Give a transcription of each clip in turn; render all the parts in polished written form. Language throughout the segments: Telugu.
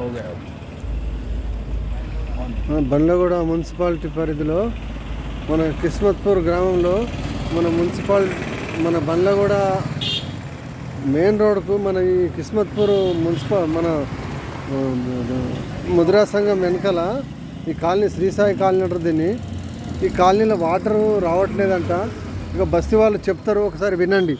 हो गया। బండ్లగూడ మున్సిపాలిటీ పరిధిలో మన కిస్మత్పూర్ గ్రామంలో మన బండ్లగూడ మెయిన్ రోడ్కు మన ఈ కిస్మత్పూర్ మన ముద్రా సంఘం వెనకాల ఈ కాలనీ శ్రీసాయి కాలనీ అంటారు దీన్ని. ఈ కాలనీలో వాటర్ రావట్లేదంట. ఇక బస్తీ వాళ్ళు చెప్తారు, ఒకసారి వినండి.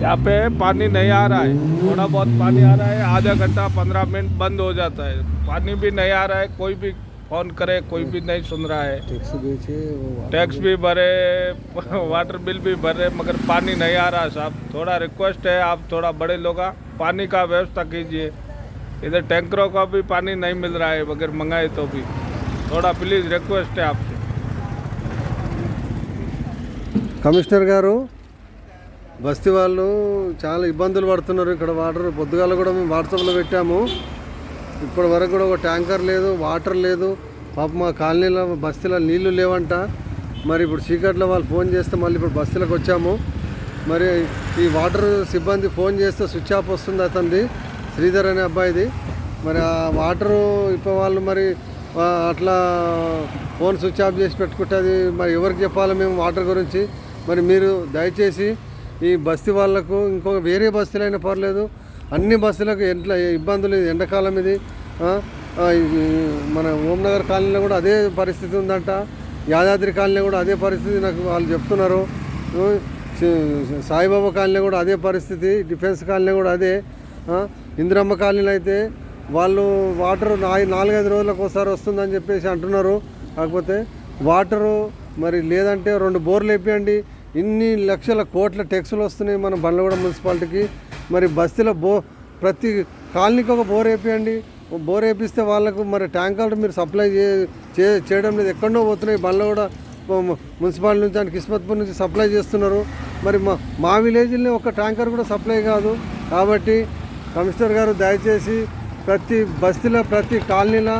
यहाँ पे पानी नहीं आ रहा है, थोड़ा बहुत पानी आ रहा है, आधा घंटा 15 मिनट बंद हो जाता है। पानी भी नहीं आ रहा है, कोई भी फोन करे कोई भी नहीं सुन रहा है। टैक्स भी भरे, वाटर बिल भी भरे, मगर पानी नहीं आ रहा साहब। थोड़ा रिक्वेस्ट है, आप थोड़ा बड़े लोग पानी का व्यवस्था कीजिए। इधर टैंकरों का भी पानी नहीं मिल रहा है, मगर मंगाए तो भी थोड़ा प्लीज़ रिक्वेस्ट है आपसे। కమిషనర్ గారు, బస్తీ వాళ్ళు చాలా ఇబ్బందులు పడుతున్నారు. ఇక్కడ వాటర్ పొద్దుగాల కూడా మేము వాట్సాప్లో పెట్టాము. ఇప్పటి వరకు కూడా ఒక ట్యాంకర్ లేదు, వాటర్ లేదు. పాప మా కాలనీలో బస్తీలో నీళ్లు లేవంట. మరి ఇప్పుడు చీకట్లో వాళ్ళు ఫోన్ చేస్తే మళ్ళీ ఇప్పుడు బస్తీలకు వచ్చాము. మరి ఈ వాటర్ సిబ్బంది ఫోన్ చేస్తే స్విచ్ ఆఫ్ వస్తుంది అతనిది, శ్రీధర్ అనే అబ్బాయిది. మరి ఆ వాటరు ఇప్పుడు వాళ్ళు మరి అట్లా ఫోన్ స్విచ్ ఆఫ్ చేసి పెట్టుకుంటుంది. మరి ఎవరికి చెప్పాలి మేము వాటర్ గురించి? మరి మీరు దయచేసి ఈ బస్తీ వాళ్ళకు, ఇంకో వేరే బస్తీలు అయినా పర్లేదు, అన్ని బస్తీలకు ఎట్లా ఇబ్బందులు. ఎండాకాలం ఇది. మన ఓంనగర్ కాలనీలో కూడా అదే పరిస్థితి ఉందంట, యాదాద్రి కాలనీలో కూడా అదే పరిస్థితి నాకు వాళ్ళు చెప్తున్నారు. సాయిబాబా కాలనీలో కూడా అదే పరిస్థితి, డిఫెన్స్ కాలనీ కూడా అదే. ఇందిరమ్మ కాలనీలో అయితే వాళ్ళు వాటర్ 4-5 రోజులకు ఒకసారి వస్తుందని చెప్పేసి అంటున్నారు. కాకపోతే వాటరు మరి లేదంటే 2 బోర్లు వేపియండి. ఇన్ని లక్షల కోట్ల ట్యాక్సులు వస్తున్నాయి మన బండ్లగూడ మున్సిపాలిటీకి. మరి బస్తీలో ప్రతి కాలనీకి ఒక బోర్ వేపియండి. బోర్ వేపిస్తే వాళ్ళకు మరి ట్యాంకర్లు మీరు సప్లై చేయడం లేదు, ఎక్కడో పోతున్నాయి. బండ్లగూడ మున్సిపాలిటీ నుంచి అండ్ కిస్మత్పూర్ నుంచి సప్లై చేస్తున్నారు. మరి మా విలేజ్లో ఒక ట్యాంకర్ కూడా సప్లై కాదు. కాబట్టి కమిషనర్ గారు దయచేసి ప్రతి బస్తీలో, ప్రతి కాలనీలో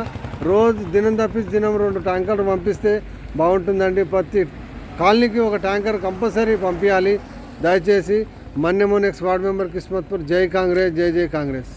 రోజు దినం తప్పించి దినం 2 ట్యాంకర్లు పంపిస్తే బాగుంటుందండి. ప్రతి కాలనీకి ఒక ట్యాంకర్ కంపల్సరీ పంపించాలి దయచేసి. మన్యమోన్ ఎక్స్ వార్డ్ మెంబర్ కిస్మత్పూర్. జై కాంగ్రెస్, జై జై కాంగ్రెస్.